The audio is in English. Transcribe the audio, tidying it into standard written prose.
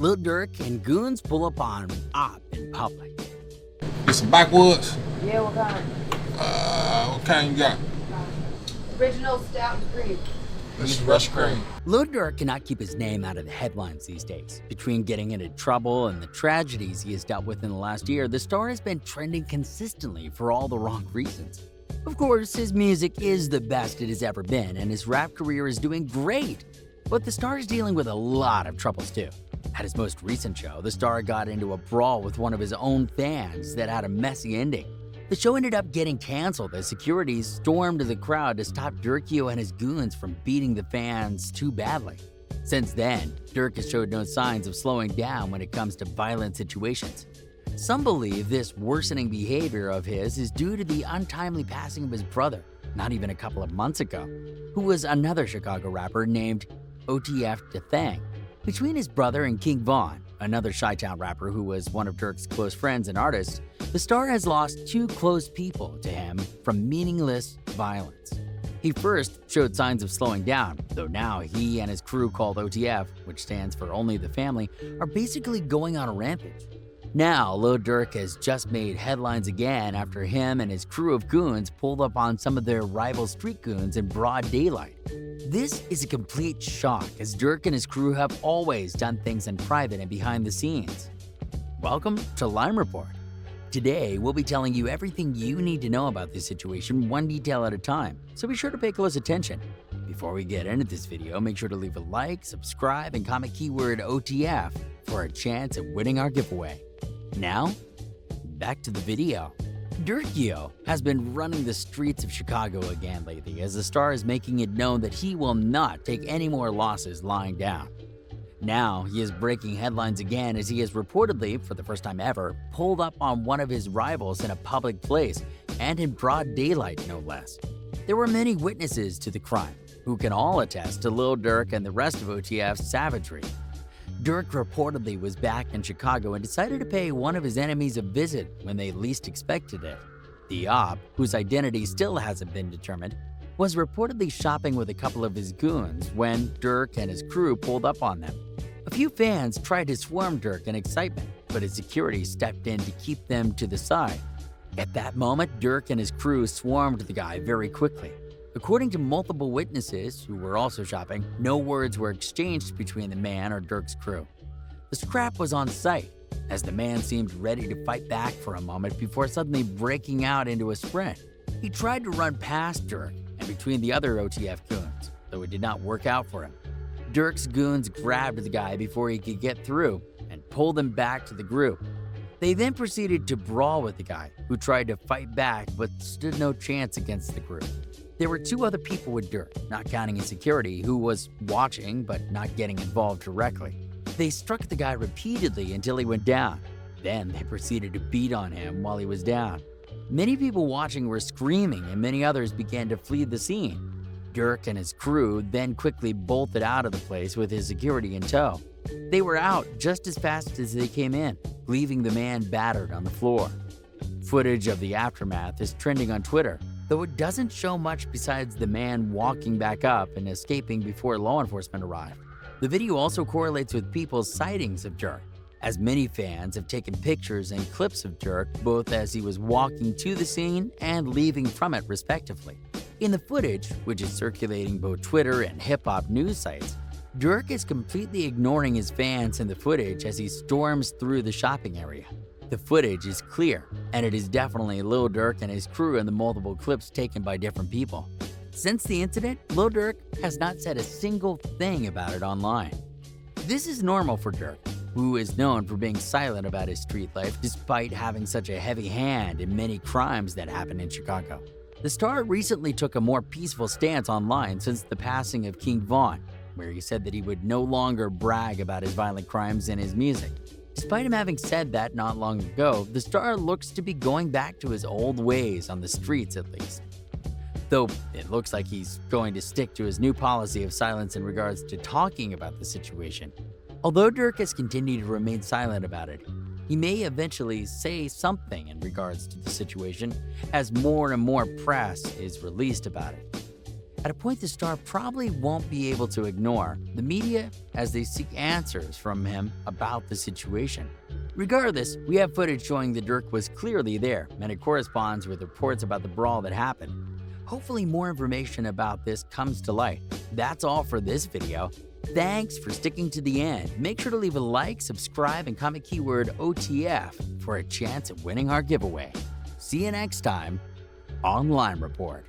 Lil Durk and goons pull up on R.I.P in public. Get some backwoods? Yeah, what kind? What kind you got? Original stout and cream. This is Rush Cream. Lil Durk cannot keep his name out of the headlines these days. Between getting into trouble and the tragedies he has dealt with in the last year, the star has been trending consistently for all the wrong reasons. Of course, his music is the best it has ever been, and his rap career is doing great. But the star is dealing with a lot of troubles too. At his most recent show, the star got into a brawl with one of his own fans that had a messy ending. The show ended up getting canceled as security stormed the crowd to stop Durkio and his goons from beating the fans too badly. Since then, Durk has showed no signs of slowing down when it comes to violent situations. Some believe this worsening behavior of his is due to the untimely passing of his brother, not even a couple of months ago, who was another Chicago rapper named OTF DeThang. Between his brother and King Von, another Chi-Town rapper who was one of Durk's close friends and artists, the star has lost two close people to him from meaningless violence. He first showed signs of slowing down, though now he and his crew called OTF, which stands for Only the Family, are basically going on a rampage. Now, Lil Durk has just made headlines again after him and his crew of goons pulled up on some of their rival street goons in broad daylight. This is a complete shock, as Durk and his crew have always done things in private and behind the scenes. Welcome to Lime Report. Today, we'll be telling you everything you need to know about this situation, one detail at a time, so be sure to pay close attention. Before we get into this video, make sure to leave a like, subscribe, and comment keyword OTF for a chance at winning our giveaway. Now, back to the video. Durkio has been running the streets of Chicago again lately, as the star is making it known that he will not take any more losses lying down. Now, he is breaking headlines again as he has reportedly, for the first time ever, pulled up on one of his rivals in a public place, and in broad daylight no less. There were many witnesses to the crime, who can all attest to Lil Durk and the rest of OTF's savagery. Durk reportedly was back in Chicago and decided to pay one of his enemies a visit when they least expected it. The op, whose identity still hasn't been determined, was reportedly shopping with a couple of his goons when Durk and his crew pulled up on them. A few fans tried to swarm Durk in excitement, but his security stepped in to keep them to the side. At that moment, Durk and his crew swarmed the guy very quickly. According to multiple witnesses who were also shopping, no words were exchanged between the man or Durk's crew. The scrap was on sight, as the man seemed ready to fight back for a moment before suddenly breaking out into a sprint. He tried to run past Durk and between the other OTF goons, though it did not work out for him. Durk's goons grabbed the guy before he could get through and pulled him back to the group. They then proceeded to brawl with the guy, who tried to fight back but stood no chance against the group. There were two other people with Durk, not counting his security, who was watching but not getting involved directly. They struck the guy repeatedly until he went down. Then they proceeded to beat on him while he was down. Many people watching were screaming and many others began to flee the scene. Durk and his crew then quickly bolted out of the place with his security in tow. They were out just as fast as they came in, leaving the man battered on the floor. Footage of the aftermath is trending on Twitter, though it doesn't show much besides the man walking back up and escaping before law enforcement arrived. The video also correlates with people's sightings of Durk, as many fans have taken pictures and clips of Durk both as he was walking to the scene and leaving from it respectively. In the footage, which is circulating both Twitter and hip-hop news sites, Durk is completely ignoring his fans in the footage as he storms through the shopping area. The footage is clear, and it is definitely Lil Durk and his crew in the multiple clips taken by different people. Since the incident, Lil Durk has not said a single thing about it online. This is normal for Durk, who is known for being silent about his street life despite having such a heavy hand in many crimes that happen in Chicago. The star recently took a more peaceful stance online since the passing of King Von, where he said that he would no longer brag about his violent crimes in his music. Despite him having said that not long ago, the star looks to be going back to his old ways on the streets at least. Though it looks like he's going to stick to his new policy of silence in regards to talking about the situation. Although Durk has continued to remain silent about it, he may eventually say something in regards to the situation as more and more press is released about it. at a point the star probably won't be able to ignore the media as they seek answers from him about the situation. Regardless, we have footage showing the Durk was clearly there, and it corresponds with reports about the brawl that happened. Hopefully more information about this comes to light. That's all for this video. Thanks for sticking to the end. Make sure to leave a like, subscribe, and comment keyword OTF for a chance at winning our giveaway. See you next time on Line Report.